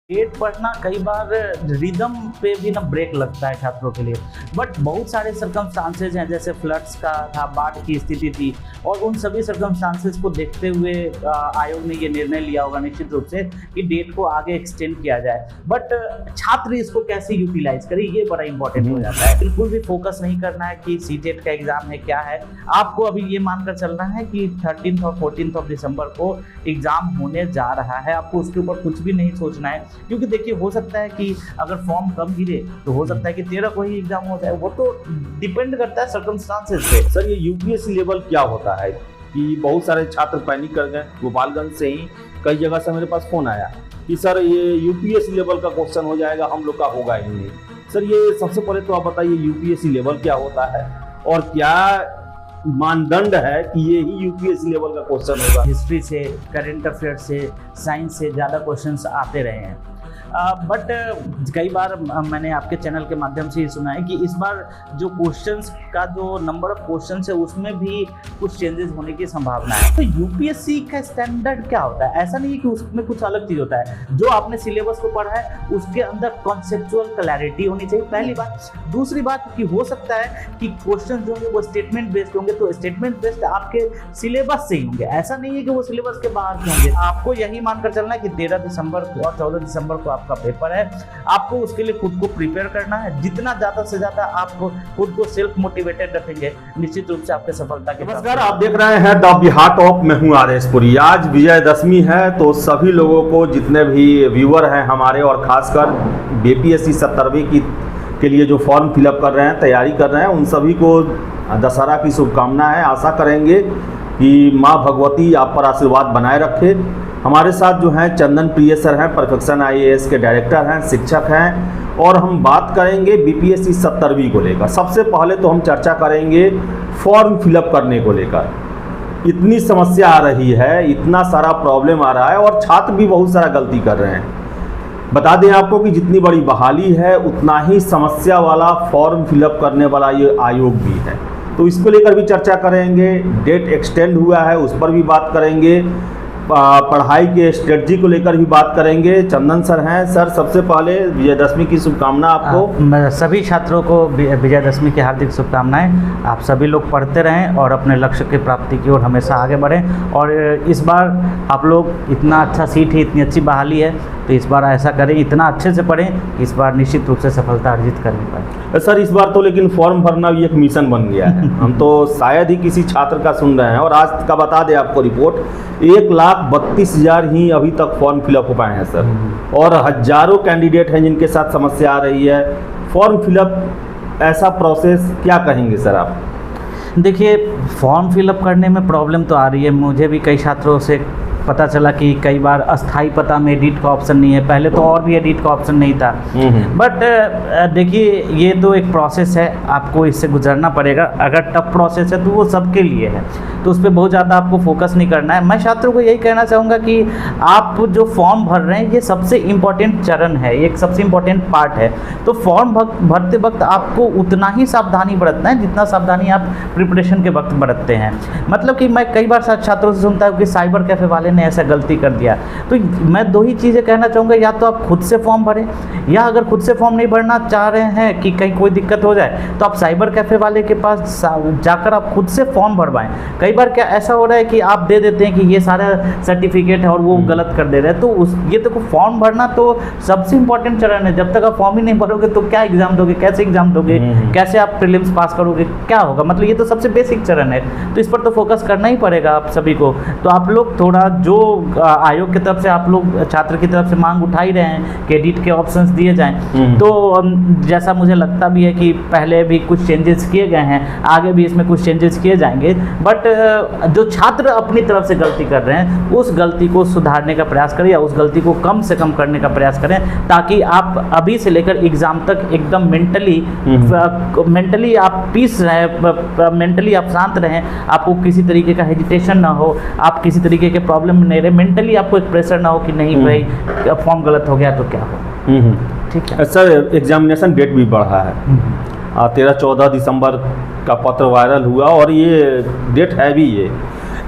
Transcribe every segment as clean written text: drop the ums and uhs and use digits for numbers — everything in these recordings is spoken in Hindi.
डेट पढ़ना कई बार रिदम पे भी ना ब्रेक लगता है छात्रों के लिए। बट बहुत सारे सर्कमस्टांसेज हैं, जैसे फ्लड्स का था, बाढ़ की स्थिति थी, और उन सभी सर्कमस्टांसेज को देखते हुए आयोग ने ये निर्णय लिया होगा निश्चित रूप से कि डेट को आगे एक्सटेंड किया जाए। बट छात्र इसको कैसे यूटिलाइज करें, ये बड़ा इंपॉर्टेंट हो जाता है। बिल्कुल भी फोकस नहीं करना है कि सीटेट का एग्जाम है क्या है। आपको अभी ये मानकर चलना है कि 13 और 14 दिसंबर को एग्जाम होने जा रहा है। आपको उसके ऊपर कुछ भी नहीं सोचना है, क्योंकि देखिए हो सकता है कि अगर फॉर्म कम गिरे तो हो सकता है कि 13 को ही एग्जाम हो जाए। वो तो डिपेंड करता है सर्कमस्टांसेस पे। सर, ये यूपीएससी लेवल क्या होता है कि बहुत सारे छात्र पैनिक कर गए। गोपालगंज से ही कई जगह से मेरे पास फोन आया कि सर ये यूपीएससी लेवल का क्वेश्चन हो जाएगा, हम लोग का होगा ही नहीं। सर, ये सबसे पहले तो आप बताइए यूपीएससी लेवल क्या होता है और क्या मानदंड है कि ये ही यूपीएससी लेवल का क्वेश्चन होगा। हिस्ट्री से, करंट अफेयर से, साइंस से ज़्यादा क्वेश्चंस आते रहे हैं। बट कई बार मैंने आपके चैनल के माध्यम से ये सुना है कि इस बार जो क्वेश्चंस का जो नंबर ऑफ क्वेश्चंस है उसमें भी कुछ चेंजेस होने की संभावना है। तो यूपीएससी का स्टैंडर्ड क्या होता है? ऐसा नहीं है कि उसमें कुछ अलग चीज़ होता है। जो आपने सिलेबस को पढ़ा है उसके अंदर कॉन्सेप्चुअल क्लैरिटी होनी चाहिए, पहली बात। दूसरी बात कि हो सकता है कि क्वेश्चन जो होंगे वो स्टेटमेंट बेस्ड होंगे, तो स्टेटमेंट बेस्ड आपके सिलेबस से ही होंगे। ऐसा नहीं है कि वो सिलेबस के बाहर के होंगे। आपको यही मानकर चलना है कि 13 दिसंबर को और 14 दिसंबर को आपका पेपर है। आपको उसके लिए खुद को प्रिपेयर करना है। जितना ज़्यादा से ज़्यादा आप खुद को सेल्फ मोटिवेटेड रखेंगे, निश्चित रूप से आपके सफलता के। नमस्कार, आप देख रहे हैं द बिहार टॉप। मैं हूं आर एस पुरी। आज विजयदशमी है, तो सभी लोगों को, जितने भी व्यूअर हैं हमारे, और खासकर बीपीएससी 70वीं के लिए जो फॉर्म फिलअप कर रहे हैं, तैयारी कर रहे हैं, उन सभी को दशहरा की शुभकामना है। आशा करेंगे कि माँ भगवती आप पर आशीर्वाद बनाए रखे। हमारे साथ जो हैं चंदन प्रिय सर हैं, परफेक्शन आईएएस के डायरेक्टर हैं, शिक्षक हैं, और हम बात करेंगे बीपीएससी 70वीं को लेकर। सबसे पहले तो हम चर्चा करेंगे फॉर्म फिलअप करने को लेकर। इतनी समस्या आ रही है, इतना सारा प्रॉब्लम आ रहा है, और छात्र भी बहुत सारा गलती कर रहे हैं। बता दें आपको कि जितनी बड़ी बहाली है उतना ही समस्या वाला फॉर्म फिलअप करने वाला ये आयोग भी है। तो इसको लेकर भी चर्चा करेंगे। डेट एक्सटेंड हुआ है, उस पर भी बात करेंगे। पढ़ाई के स्ट्रेटजी को लेकर भी बात करेंगे। चंदन सर हैं। सर, सबसे पहले विजयदशमी की शुभकामना आपको। सभी छात्रों को विजयदशमी की हार्दिक शुभकामनाएं। आप सभी लोग पढ़ते रहें और अपने लक्ष्य की प्राप्ति की ओर हमेशा आगे बढ़ें। और इस बार आप लोग, इतना अच्छा सीट है, इतनी अच्छी बहाली है, तो इस बार ऐसा करें, इतना अच्छे से पढ़ें, इस बार निश्चित रूप से सफलता अर्जित कर पाएं। सर, इस बार तो लेकिन फॉर्म भरना भी एक मिशन बन गया है। हम तो शायद ही किसी छात्र का सुन रहे हैं। और आज का बता दें आपको रिपोर्ट, 1,32,000 ही अभी तक फॉर्म फिलअप हो पाए हैं सर। और हजारों कैंडिडेट हैं जिनके साथ समस्या आ रही है। फॉर्म फिलअप ऐसा प्रोसेस, क्या कहेंगे सर आप? देखिए, फॉर्म फिलअप करने में प्रॉब्लम तो आ रही है। मुझे भी कई छात्रों से पता चला कि कई बार अस्थाई पता में एडिट का ऑप्शन नहीं है। पहले तो और भी एडिट का ऑप्शन नहीं था। बट देखिए, ये तो एक प्रोसेस है, आपको इससे गुजरना पड़ेगा। अगर टफ प्रोसेस है तो वो सबके लिए है, तो उस पर बहुत ज़्यादा आपको फोकस नहीं करना है। मैं छात्रों को यही कहना चाहूँगा कि आप जो फॉर्म भर रहे हैं, ये सबसे इम्पॉर्टेंट चरण है, एक सबसे इम्पॉर्टेंट पार्ट है। तो फॉर्म भरते वक्त आपको उतना ही सावधानी बरतना है जितना सावधानी आप प्रिपरेशन के वक्त बरतते हैं। मतलब कि मैं कई बार छात्रों से सुनता हूँ कि साइबर कैफ़े वाले ने ऐसा गलती कर दिया। तो मैं दो ही चीज़ें कहना चाहूँगा, या तो आप खुद से फॉर्म भरें, या अगर खुद से फॉर्म नहीं भरना चाह रहे हैं कि कहीं कोई दिक्कत हो जाए, तो आप साइबर कैफ़े वाले के पास जाकर आप खुद से फॉर्म भरवाएं। कई बार क्या ऐसा हो रहा है कि आप दे देते हैं कि ये सारा सर्टिफिकेट है और वो गलत कर दे रहे हैं। तो ये तो फॉर्म भरना तो सबसे इंपॉर्टेंट चरण है। जब तक आप फॉर्म ही नहीं भरोगे तो क्या एग्जाम दोगे, कैसे एग्जाम दोगे, कैसे आप प्रीलिम्स पास करोगे, क्या होगा? मतलब ये तो सबसे बेसिक चरण है। तो इस पर तो फोकस करना ही पड़ेगा आप सभी को। तो आप लोग थोड़ा, जो आयोग की तरफ से आप लोग छात्र की तरफ से मांग उठा ही रहे हैं कि एडिट के ऑप्शंस दिए जाएं, तो जैसा मुझे लगता भी है कि पहले भी कुछ चेंजेस किए गए हैं, आगे भी इसमें कुछ चेंजेस किए जाएंगे। बट जो छात्र अपनी तरफ से गलती कर रहे हैं, उस गलती को सुधारने का प्रयास करें, या उस गलती को कम से कम करने का प्रयास करें, ताकि आप अभी से लेकर एग्जाम तक एकदम मेंटली आप पीस रहें, मेंटली आप शांत रहें, आपको किसी तरीके का हेजिटेशन ना हो, आप किसी तरीके के प्रॉब्लम में नहीं रहे, मेंटली आपको एक प्रेशर ना हो कि नहीं भाई फॉर्म गलत हो गया तो क्या हो। ठीक है सर, एग्जामिनेशन डेट भी बढ़ा है। 13-14 दिसंबर का पत्र वायरल हुआ, और ये डेट है भी ये।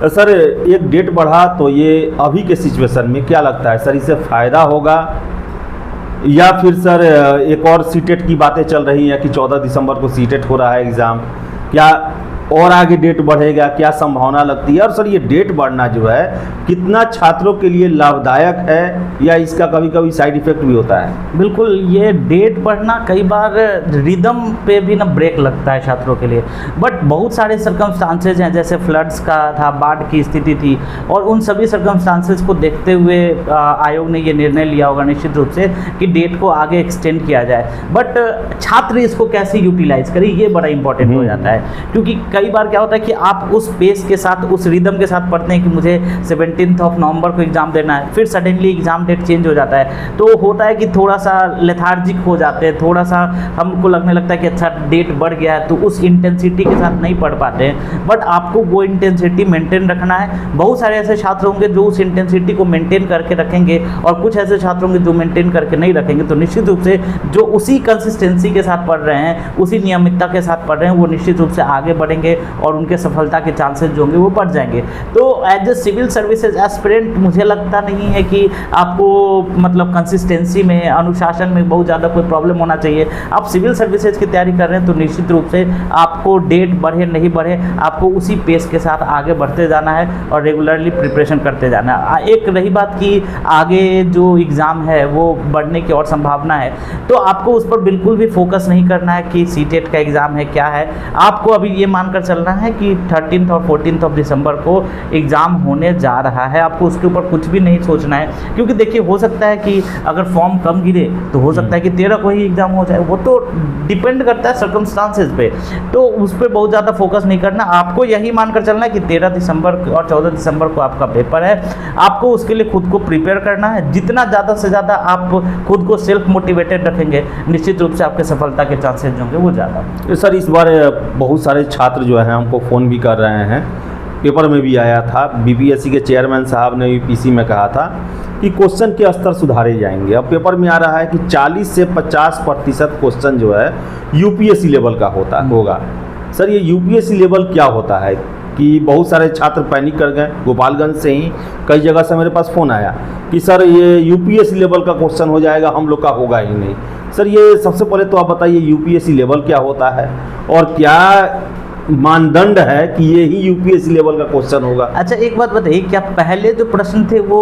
सर, एक डेट बढ़ा तो ये अभी के सिचुएशन में क्या लगता है सर, इससे फ़ायदा होगा या फिर सर एक और सीटेट की बातें चल रही हैं कि 14 दिसंबर को सीटेट हो रहा है एग्ज़ाम, क्या और आगे डेट बढ़ेगा, क्या संभावना लगती है? और सर ये डेट बढ़ना जो है कितना छात्रों के लिए लाभदायक है या इसका कभी कभी साइड इफेक्ट भी होता है? बिल्कुल, ये डेट बढ़ना कई बार रिदम पे भी ना ब्रेक लगता है छात्रों के लिए, बट बहुत सारे सर्कमस्टांसेज हैं, जैसे फ्लड्स का था, बाढ़ की स्थिति थी, और उन सभी सर्कमस्टांसेज को देखते हुए आयोग ने ये निर्णय लिया होगा निश्चित रूप से कि डेट को आगे एक्सटेंड किया जाए। बट छात्र इसको कैसे यूटिलाइज करें, ये बड़ा इंपॉर्टेंट हो जाता है, क्योंकि कई बार क्या होता है कि आप उस पेस के साथ, उस रिदम के साथ पढ़ते हैं कि मुझे 17 नवंबर को एग्ज़ाम देना है, फिर सडनली एग्ज़ाम डेट चेंज हो जाता है, तो होता है कि थोड़ा सा लेथार्जिक हो जाते हैं, थोड़ा सा हमको लगने लगता है कि अच्छा डेट बढ़ गया है, तो उस इंटेंसिटी के साथ नहीं पढ़ पाते हैं। बट आपको वो इंटेंसिटी मेंटेन रखना है। बहुत सारे ऐसे छात्र होंगे जो उस इंटेंसिटी को मेंटेन करके रखेंगे, और कुछ ऐसे छात्र होंगे जो मेंटेन करके नहीं रखेंगे। तो निश्चित रूप से जो उसी कंसिस्टेंसी के साथ पढ़ रहे हैं, उसी नियमितता के साथ पढ़ रहे हैं, वो निश्चित रूप से आगे बढ़ेंगे और उनके सफलता के चांसेस जो होंगे वो बढ़ जाएंगे। तो as a civil services aspirant मुझे लगता नहीं है कि आपको मतलब कंसिस्टेंसी में, अनुशासन में बहुत ज़्यादा कोई प्रॉब्लम होना चाहिए। आप सिविल सर्विसेज की तैयारी कर रहे हैं तो निश्चित रूप से आपको डेट बढ़े नहीं बढ़े, आपको उसी पेस के साथ आगे बढ़ते जाना है और रेगुलरली प्रिपरेशन करते जाना है। एक रही बात कि आगे जो एग्ज़ाम है वो बढ़ने की और संभावना है, तो आपको उस पर बिल्कुल भी फोकस नहीं करना है कि सीटेट का एग्ज़ाम है क्या है। आपको अभी ये मानकर चलना है कि 13 और 14 दिसंबर को एग्ज़ाम होने जा रहा है। आपको उसके ऊपर कुछ भी नहीं सोचना है, क्योंकि देखिए हो सकता है कि अगर फॉर्म कम गिरे तो हो सकता है कि 13 को ही एग्ज़ाम हो जाए, वो तो डिपेंड करता है सर्कमस्टांसेस पे, तो उस पर बहुत ज़्यादा फोकस नहीं करना। आपको यही मानकर चलना है कि 13 दिसंबर और 14 दिसंबर को आपका पेपर है, आपको उसके लिए खुद को प्रिपेयर करना है। जितना ज़्यादा से ज़्यादा आप खुद को सेल्फ मोटिवेटेड रखेंगे, निश्चित रूप से आपके सफलता के चांसेस जो होंगे वो ज़्यादा। सर इस बार बहुत सारे छात्र जो हैं हमको फ़ोन भी कर रहे हैं, पेपर में भी आया था, बीपीएससी के चेयरमैन साहब ने यूपीसी में कहा था कि क्वेश्चन के स्तर सुधारे जाएंगे। अब पेपर में आ रहा है कि 40 से 50% क्वेश्चन जो है यूपीएससी लेवल का होगा। सर ये यूपीएससी लेवल क्या होता है कि बहुत सारे छात्र पैनिक कर गए। गोपालगंज से ही कई जगह से मेरे पास फ़ोन आया कि सर ये यूपीएससी लेवल का क्वेश्चन हो जाएगा, हम लोग का होगा ही नहीं। सर ये सबसे पहले तो आप बताइए यूपीएससी लेवल क्या होता है और क्या मानदंड है कि ये ही यूपीएससी लेवल का क्वेश्चन होगा? अच्छा एक बात बताइए, क्या पहले जो प्रश्न थे वो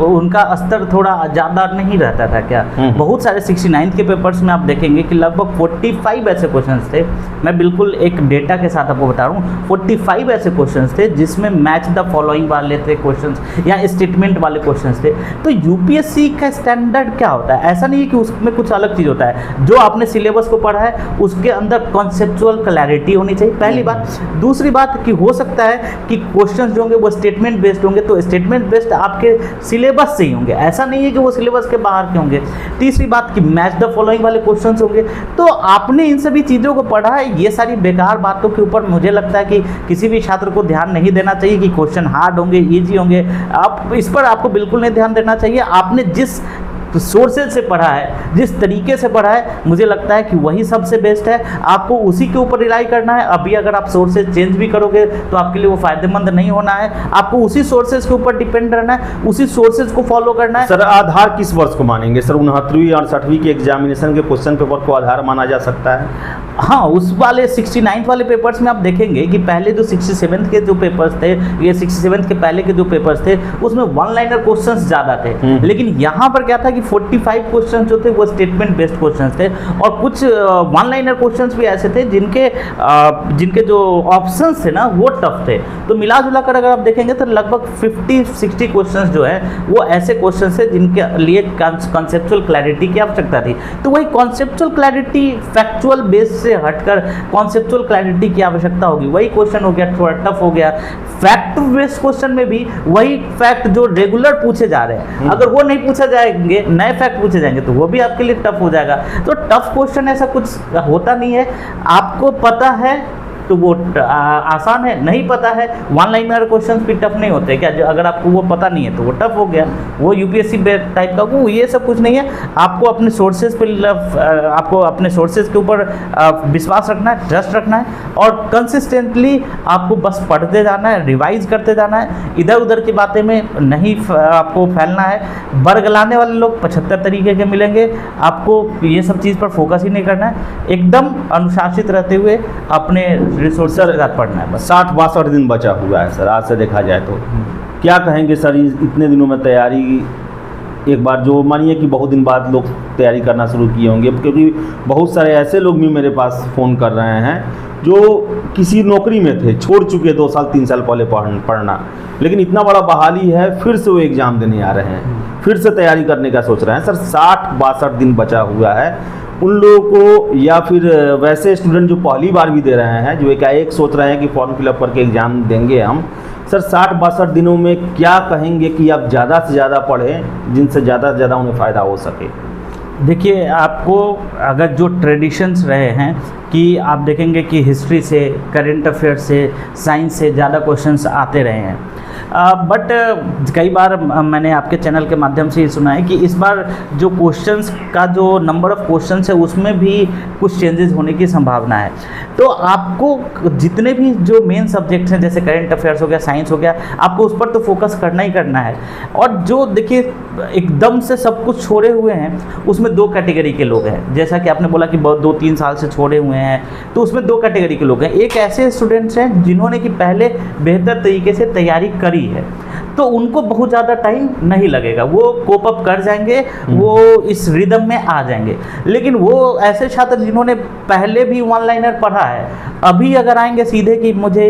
उनका स्तर थोड़ा ज़्यादा नहीं रहता था क्या? बहुत सारे 69 के पेपर्स में आप देखेंगे कि लगभग 45 ऐसे क्वेश्चंस थे। मैं बिल्कुल एक डेटा के साथ आपको बता रहा हूँ, 45 ऐसे क्वेश्चंस थे जिसमें मैच द फॉलोइंग वाले थे क्वेश्चंस या स्टेटमेंट वाले क्वेश्चंस थे। तो यूपीएससी का स्टैंडर्ड क्या होता है? ऐसा नहीं है कि उसमें कुछ अलग चीज़ होता है। जो आपने सिलेबस को पढ़ा है उसके अंदर कॉन्सेप्चुअल क्लैरिटी होनी चाहिए, पहली बात। दूसरी बात कि हो सकता है कि क्वेश्चंस जो होंगे वो स्टेटमेंट बेस्ड होंगे, तो स्टेटमेंट बेस्ड आपके सिलेबस से ही होंगे, ऐसा नहीं है कि वो सिलेबस के बाहर के होंगे। तीसरी बात कि मैच द फॉलोइंग वाले क्वेश्चंस होंगे। तो आपने इन सभी चीज़ों को पढ़ा है, ये सारी बेकार बातों के ऊपर मुझे लगता है कि किसी भी छात्र को ध्यान नहीं देना चाहिए कि क्वेश्चन हार्ड होंगे, ईजी होंगे। आप इस पर आपको बिल्कुल नहीं ध्यान देना चाहिए। आपने जिस सोर्सेज से पढ़ा है, जिस तरीके से पढ़ा है, मुझे लगता है कि वही सबसे बेस्ट है। आपको उसी के ऊपर रिलाई करना है। अभी अगर आप सोर्सेज चेंज भी करोगे तो आपके लिए वो फायदेमंद नहीं होना है। आपको उसी सोर्सेज के ऊपर डिपेंड रहना है, उसी सोर्सेज को फॉलो करना है। सर आधार किस वर्ष को मानेंगे? सर 69वीं और 60वीं के एग्जामिनेशन के क्वेश्चन पेपर को आधार माना जा सकता है? हाँ, उस वाले 69 वाले पेपर्स में आप देखेंगे कि पहले जो 67 के जो पेपर्स थे, ये 67 के पहले के जो पेपर्स थे उसमें वन लाइनर क्वेश्चंस ज़्यादा थे। लेकिन यहाँ पर क्या था कि 45 क्वेश्चन जो थे वो स्टेटमेंट बेस्ड क्वेश्चंस थे, और कुछ वन लाइनर क्वेश्चंस भी ऐसे थे जिनके जो ऑप्शंस थे ना वो टफ थे। तो मिला जुला कर अगर आप देखेंगे तो लगभग 50-60 क्वेश्चंस जो है वो ऐसे क्वेश्चंस थे जिनके लिए कॉन्सेप्चुअल क्लैरिटी की आवश्यकता थी। तो वही कॉन्सेप्चुअल क्लैरिटी फैक्चुअल बेस से हटकर कॉन्सेप्चुअल क्लैरिटी की आवश्यकता होगी, वही क्वेश्चन हो गया, थोड़ा टफ हो गया। फैक्ट बेस्ड क्वेश्चन में भी वही फैक्ट जो रेगुलर पूछे जा रहे हैं, अगर वो नहीं पूछा जाएंगे, नए फैक्ट पूछे जाएंगे तो वो भी आपके लिए टफ हो जाएगा। तो टफ क्वेश्चन ऐसा कुछ होता नहीं है। आपको पता है तो वो आसान है। नहीं पता है, वन लाइनर क्वेश्चन भी टफ नहीं होते क्या? जो अगर आपको वो पता नहीं है तो वो टफ हो गया, वो यूपीएससी टाइप का। वो ये सब कुछ नहीं है, आपको अपने सोर्सेज पे आपको अपने सोर्सेज के ऊपर विश्वास रखना है, ट्रस्ट रखना है, और कंसिस्टेंटली आपको बस पढ़ते जाना है, रिवाइज करते जाना है, इधर उधर की बातें में नहीं आपको फैलना है। बरगलाने वाले लोग 75 तरीके के मिलेंगे, आपको ये सब चीज़ पर फोकस ही नहीं करना है, एकदम अनुशासित रहते हुए अपने रिसोर्स के साथ पढ़ना है बस। 60-62 दिन बचा हुआ है सर, आज से देखा जाए तो क्या कहेंगे सर इतने दिनों में तैयारी? एक बार जो मानिए कि बहुत दिन बाद लोग तैयारी करना शुरू किए होंगे, क्योंकि बहुत सारे ऐसे लोग भी मेरे पास फ़ोन कर रहे हैं जो किसी नौकरी में थे, छोड़ चुके 2 साल 3 साल पहले पढ़ना, लेकिन इतना बड़ा बहाली है, फिर से वो एग्ज़ाम देने आ रहे हैं, फिर से तैयारी करने का सोच रहे हैं। सर 60-62 दिन बचा हुआ है, उन लोगों को, या फिर वैसे स्टूडेंट जो पहली बार भी दे रहे हैं, जो एकाएक सोच रहे हैं कि फॉर्म फिलअप करके एग्ज़ाम देंगे हम, सर 60-62 दिनों में क्या कहेंगे कि आप ज़्यादा से ज़्यादा पढ़ें जिनसे ज़्यादा से ज़्यादा उन्हें फ़ायदा हो सके? देखिए, आपको अगर जो ट्रेडिशंस रहे हैं कि आप देखेंगे कि हिस्ट्री से, करेंट अफेयर से, साइंस से ज़्यादा क्वेश्चंस आते रहे हैं, बट कई बार मैंने आपके चैनल के माध्यम से ये सुना है कि इस बार जो क्वेश्चंस का जो नंबर ऑफ़ क्वेश्चंस है उसमें भी कुछ चेंजेस होने की संभावना है। तो आपको जितने भी जो मेन सब्जेक्ट्स हैं, जैसे करेंट अफेयर्स हो गया, साइंस हो गया, आपको उस पर तो फोकस करना ही करना है। और जो देखिए एकदम से सब कुछ छोड़े हुए हैं, उसमें 2 कैटेगरी के लोग हैं। जैसा कि आपने बोला कि बहुत 2-3 साल से छोड़े हुए हैं, तो उसमें 2 कैटेगरी के लोग हैं। एक ऐसे स्टूडेंट्स हैं जिन्होंने कि पहले बेहतर तरीके से तैयारी करी है, तो उनको बहुत ज़्यादा टाइम नहीं लगेगा, वो कोप अप कर जाएंगे, वो इस रिदम में आ जाएंगे। लेकिन वो ऐसे छात्र जिन्होंने पहले भी वन लाइनर पढ़ा है, अभी अगर आएंगे सीधे कि मुझे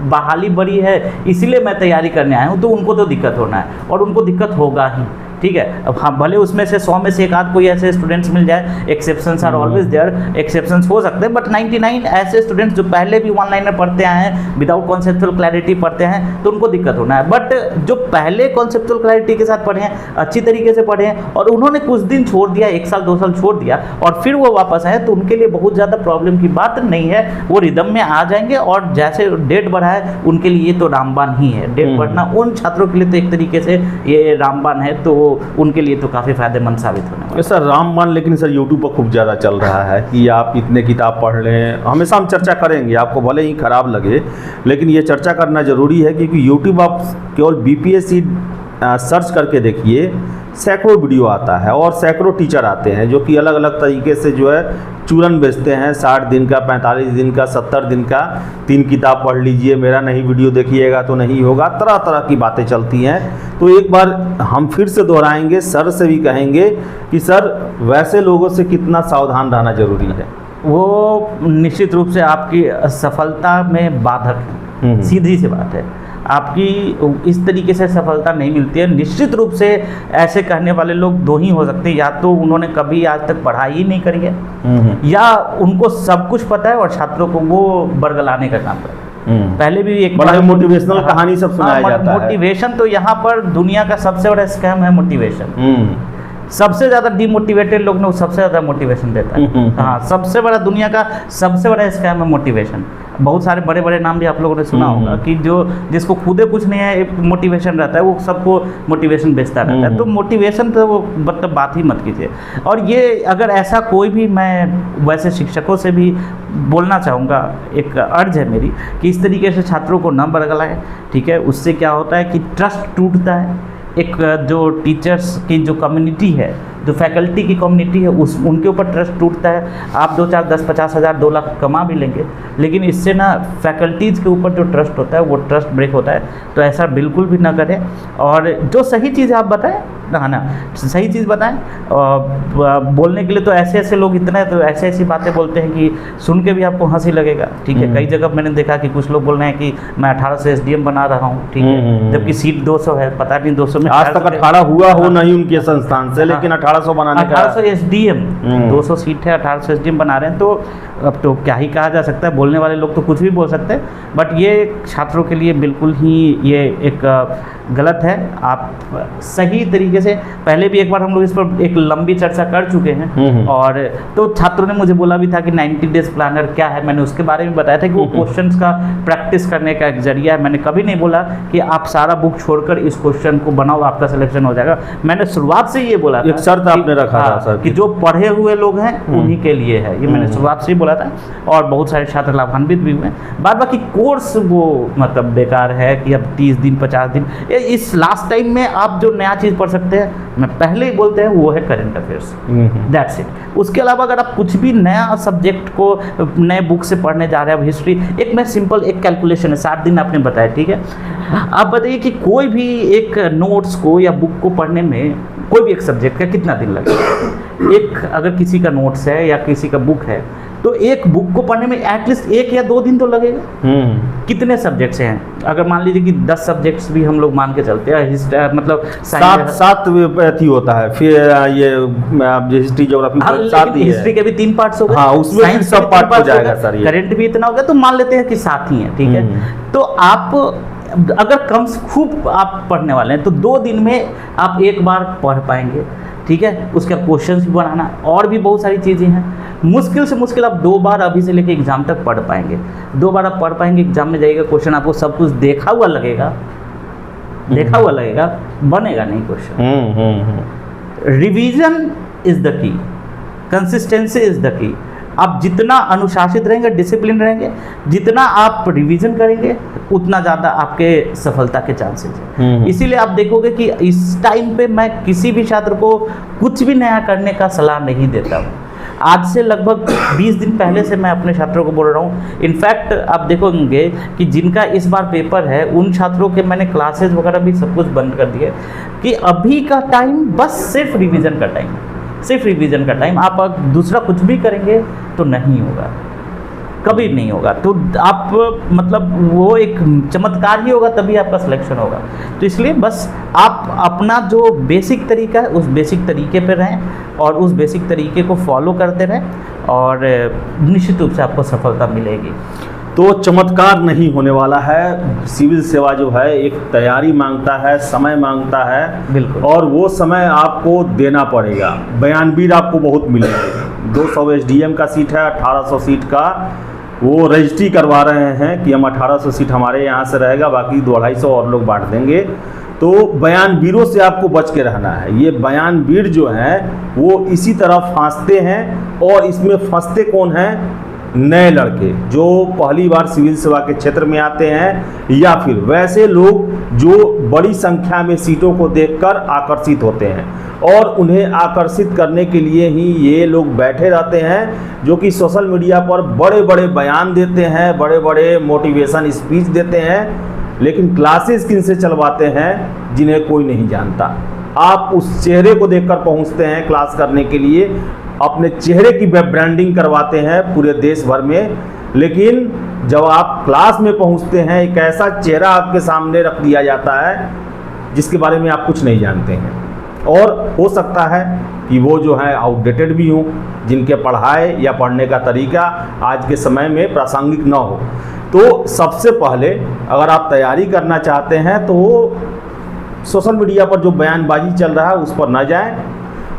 बहाली बड़ी है इसीलिए मैं तैयारी करने आया हूँ, तो उनको तो दिक्कत होना है, और उनको दिक्कत होगा ही। ठीक है, अब हाँ, भले उसमें से 100 में से एक आध कोई ऐसे स्टूडेंट्स मिल जाए, exceptions are always there, exceptions हो सकते हैं, बट 99 ऐसे स्टूडेंट्स जो पहले भी वन लाइनर पढ़ते आए हैं, विदाउट कॉन्सेप्चुअल क्लैरिटी पढ़ते हैं, तो उनको दिक्कत होना है। बट जो पहले कॉन्सेप्चुअल क्लैरिटी के साथ पढ़े हैं, अच्छी तरीके से पढ़े हैं, और उन्होंने कुछ दिन छोड़ दिया, 1 साल 2 साल छोड़ दिया, और फिर वो वापस आए, तो उनके लिए बहुत ज़्यादा प्रॉब्लम की बात नहीं है, वो रिदम में आ जाएंगे। और जैसे डेट बढ़ा है उनके लिए तो रामबाण ही है, डेट बढ़ना उन छात्रों के लिए तो एक तरीके से ये रामबाण है, तो उनके लिए तो काफ़ी फायदेमंद साबित होने वाला है। सर रामबाण, लेकिन सर यूट्यूब पर खूब ज़्यादा चल रहा है कि आप इतने किताब पढ़ लें। हमेशा हम चर्चा करेंगे, आपको भले ही ख़राब लगे, लेकिन ये चर्चा करना ज़रूरी है, क्योंकि यूट्यूब आप केवल बीपीएससी सर्च करके देखिए, सैकड़ों वीडियो आता है और सैकड़ों टीचर आते हैं जो कि अलग अलग तरीके से जो है चूरन बेचते हैं। 60 दिन का, 45 दिन का, 70 दिन का, 3 किताब पढ़ लीजिए, मेरा नहीं वीडियो देखिएगा तो नहीं होगा, तरह तरह की बातें चलती हैं। तो एक बार हम फिर से दोहराएंगे, सर से भी कहेंगे कि सर वैसे लोगों से कितना सावधान रहना जरूरी है? वो निश्चित रूप से आपकी सफलता में बाधक है, सीधी सी बात है। आपकी इस तरीके से सफलता नहीं मिलती है। निश्चित रूप से ऐसे कहने वाले लोग 2 ही हो सकते हैं, या तो उन्होंने कभी आज तक पढ़ाई ही नहीं करी है, या उनको सब कुछ पता है और छात्रों को वो बरगलाने का काम करते हैं। पहले भी एक बड़ा मोटिवेशनल कहानी सब सुनाया जाता है। मोटिवेशन तो यहाँ पर दुनिया का सबसे बड़ा स्कैम है मोटिवेशन। सबसे ज़्यादा डिमोटिवेटेड लोग ने सबसे ज़्यादा मोटिवेशन देता है। हाँ, सबसे बड़ा दुनिया का सबसे बड़ा स्कैम है मोटिवेशन। बहुत सारे बड़े बड़े नाम भी आप लोगों ने सुना होगा कि जो जिसको खुदे कुछ नहीं है, एक मोटिवेशन रहता है, वो सबको मोटिवेशन बेचता रहता है। तो मोटिवेशन तो वो मतलब बात ही मत कीजिए। और ये अगर ऐसा कोई भी, मैं वैसे शिक्षकों से भी बोलना चाहूँगा, एक अर्ज है मेरी कि इस तरीके से छात्रों को न बरगलाएं। ठीक है, उससे क्या होता है कि ट्रस्ट टूटता है। एक जो टीचर्स की जो कम्युनिटी है, जो फैकल्टी की कम्युनिटी है, उनके ऊपर ट्रस्ट टूटता है। आप 2, 4, 10, 50 हज़ार 2 लाख कमा भी लेंगे, लेकिन इससे ना फैकल्टीज़ के ऊपर जो ट्रस्ट होता है वो ट्रस्ट ब्रेक होता है। तो ऐसा बिल्कुल भी ना करें, और जो सही चीज़ आप बताएं ना, सही चीज़ बताएं। बोलने के लिए तो ऐसे ऐसे लोग इतने, तो ऐसे ऐसी बातें बोलते हैं कि सुन के भी आपको हंसी लगेगा। ठीक है, कई जगह मैंने देखा कि कुछ लोग बोल रहे हैं कि मैं 18 से SDM बना रहा हूँ। ठीक है, जबकि सीट 200 है, पता नहीं 200 में आज तक 18 हुआ हो नहीं उनके संस्थान से, लेकिन 1800 बनाने का 1800 SDM 200 सीट है, 1800 SDM बना रहे हैं। तो अब तो क्या ही कहा जा सकता है, बोलने वाले लोग तो कुछ भी बोल सकते हैं, बट ये छात्रों के लिए बिल्कुल ही ये एक गलत है। आप सही तरीके से, पहले भी एक बार हम लोग इस पर एक लंबी चर्चा कर चुके हैं, और तो छात्रों ने मुझे बोला भी था कि 90 डेज प्लानर क्या है, मैंने उसके बारे में बताया था कि वो क्वेश्चंस का प्रैक्टिस करने का एक जरिया है। मैंने कभी नहीं बोला कि आप सारा बुक छोड़कर इस क्वेश्चन को बनाओ, आपका सिलेक्शन हो जाएगा। मैंने शुरुआत से ये बोला था, एक शर्त आपने रखा था सर कि जो पढ़े हुए लोग हैं उन्हीं के लिए है, ये मैंने शुरुआत से ही बोला था, और बहुत सारे छात्र लाभान्वित भी हुए। बाद बाकी कोर्स वो मतलब बेकार है कि अब 30 दिन 50 दिन, इस लास्ट टाइम में आप जो नया चीज़ पढ़ सकते हैं, मैं पहले ही बोलते हैं, वो है करंट अफेयर्स, दैट्स इट। उसके अलावा अगर आप कुछ भी नया सब्जेक्ट को नए बुक से पढ़ने जा रहे हैं, अब हिस्ट्री, एक मैं सिंपल एक कैलकुलेशन है, 60 दिन आपने बताया, ठीक है। आप बताइए कि कोई भी एक नोट्स को या बुक को पढ़ने में कोई भी एक सब्जेक्ट का कितना दिन लगेगा? एक अगर किसी का नोट्स है या किसी का बुक है, तो एक बुक को पढ़ने में एटलीस्ट 1 या 2 दिन तो लगेगा। कितने सब्जेक्ट्स हैं? अगर मान लीजिए कि 10 सब्जेक्ट्स भी हम लोग मान के चलते हैं, मतलब 7 अथी होता है, फिर ये हिस्ट्री ज्योग्राफी, हिस्ट्री के भी 3 पार्ट्स हो गए, हाँ, उसमें भी सब पार्ट हो जाएगा सर, करंट भी इतना हो गया, तो मान लेते हैं कि 7 ही है, ठीक है। तो आप अगर खूब आप पढ़ने वाले हैं तो 2 दिन में आप एक बार पढ़ पाएंगे, ठीक है। उसके क्वेश्चंस भी बनाना, और भी बहुत सारी चीज़ें हैं। मुश्किल से मुश्किल आप 2 बार अभी से लेके एग्जाम तक पढ़ पाएंगे। 2 बार आप पढ़ पाएंगे, एग्जाम में जाइएगा, क्वेश्चन आपको सब कुछ देखा हुआ लगेगा, बनेगा नहीं question. Revision is the key, consistency is the key. आप जितना अनुशासित रहेंगे, डिसिप्लिन रहेंगे, जितना आप रिवीजन करेंगे, उतना ज़्यादा आपके सफलता के चांसेस हैं। इसीलिए आप देखोगे कि इस टाइम पे मैं किसी भी छात्र को कुछ भी नया करने का सलाह नहीं देता हूँ। आज से लगभग 20 दिन पहले से मैं अपने छात्रों को बोल रहा हूँ। इनफैक्ट आप देखोगे कि जिनका इस बार पेपर है, उन छात्रों के मैंने क्लासेस वगैरह भी सब कुछ बंद कर दिए कि अभी का टाइम बस सिर्फ रिवीजन का टाइम, सिर्फ रिवीजन का टाइम। आप दूसरा कुछ भी करेंगे तो नहीं होगा, कभी नहीं होगा। तो आप मतलब वो एक चमत्कार ही होगा, तभी आपका सिलेक्शन होगा। तो इसलिए बस आप अपना जो बेसिक तरीका है, उस बेसिक तरीके पे रहें और उस बेसिक तरीके को फॉलो करते रहें, और निश्चित रूप से आपको सफलता मिलेगी। तो चमत्कार नहीं होने वाला है। सिविल सेवा जो है एक तैयारी मांगता है, समय मांगता है, बिल्कुल, और वो समय आपको देना पड़ेगा। बयानवीर आपको बहुत मिलेंगे। 200 SDM का सीट है, 1800 सीट का वो रजिस्ट्री करवा रहे हैं कि हम 1800 सीट हमारे यहाँ से रहेगा, बाकी 250 और लोग बांट देंगे। तो बयानवीरों से आपको बच के रहना है। ये बयानवीर जो हैं वो इसी तरह फांसते हैं, और इसमें फंसते कौन हैं? नए लड़के जो पहली बार सिविल सेवा के क्षेत्र में आते हैं, या फिर वैसे लोग जो बड़ी संख्या में सीटों को देखकर आकर्षित होते हैं, और उन्हें आकर्षित करने के लिए ही ये लोग बैठे रहते हैं, जो कि सोशल मीडिया पर बड़े बड़े बयान देते हैं, बड़े बड़े मोटिवेशन स्पीच देते हैं, लेकिन क्लासेस किन से चलवाते हैं जिन्हें कोई नहीं जानता। आप उस चेहरे को देखकर पहुंचते हैं क्लास करने के लिए, अपने चेहरे की ब्रांडिंग करवाते हैं पूरे देश भर में, लेकिन जब आप क्लास में पहुंचते हैं एक ऐसा चेहरा आपके सामने रख दिया जाता है जिसके बारे में आप कुछ नहीं जानते हैं, और हो सकता है कि वो जो है आउटडेटेड भी हों, जिनके पढ़ाई या पढ़ने का तरीका आज के समय में प्रासंगिक न हो। तो सबसे पहले अगर आप तैयारी करना चाहते हैं तो सोशल मीडिया पर जो बयानबाजी चल रहा है उस पर न जाएं।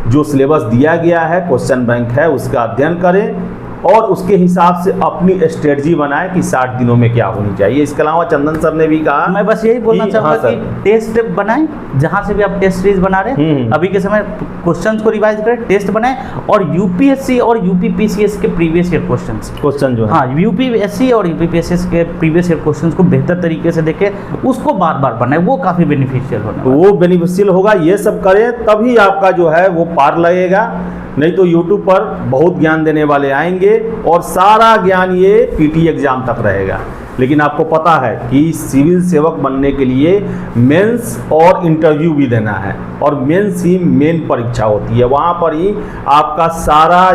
जो सिलेबस दिया गया है, क्वेश्चन बैंक है, उसका अध्ययन करें और उसके हिसाब से अपनी स्ट्रेटजी बनाएं कि 60 दिनों में क्या होनी चाहिए। इसके अलावा चंदन सर ने भी कहा, मैं बस यही बोलना चाहूँगा कि टेस्ट बनाएं, जहाँ से भी आप टेस्ट सीरीज बना रहे हैं अभी के समय क्वेश्चंस को रिवाइज करें, टेस्ट बनाएं, और यूपीएससी और यूपीपीसीएस के प्रीवियस ईयर क्वेश्चन जो है, हाँ, यूपीएससी और यूपीपीसीएस के प्रीवियस ईयर क्वेश्चन को बेहतर तरीके से देखें, उसको बार बार पढ़ना है, वो काफ़ी बेनिफिशियल वो बेनिफिशियल होगा। ये सब करें तभी आपका जो है वो पार लगेगा, नहीं तो यूट्यूब पर बहुत ज्ञान देने वाले आएंगे और सारा ज्ञान ये पीटी एग्जाम तक रहेगा। लेकिन आपको पता है कि सिविल सेवक बनने के लिए मेंस और इंटरव्यू भी देना है, और मेंस ही मेन परीक्षा होती है, वहाँ पर ही आपका सारा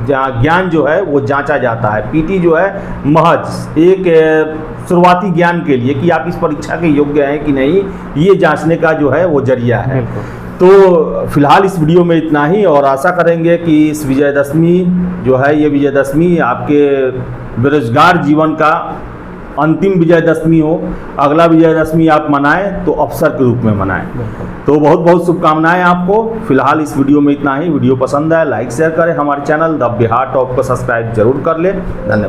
ज्ञान जो है वो जांचा जाता है। पीटी जो है महज एक शुरुआती ज्ञान के लिए कि आप इस परीक्षा के योग्य हैं कि नहीं, ये जांचने का जो है वो जरिया है। तो फिलहाल इस वीडियो में इतना ही, और आशा करेंगे कि इस विजयदशमी जो है, ये विजयदशमी आपके बेरोजगार जीवन का अंतिम विजयदशमी हो, अगला विजयदशमी आप मनाएं तो अवसर के रूप में मनाएं। तो बहुत बहुत शुभकामनाएं आपको। फिलहाल इस वीडियो में इतना ही। वीडियो पसंद आए लाइक शेयर करें, हमारे चैनल द बिहार टॉप को सब्सक्राइब जरूर कर लें। धन्यवाद।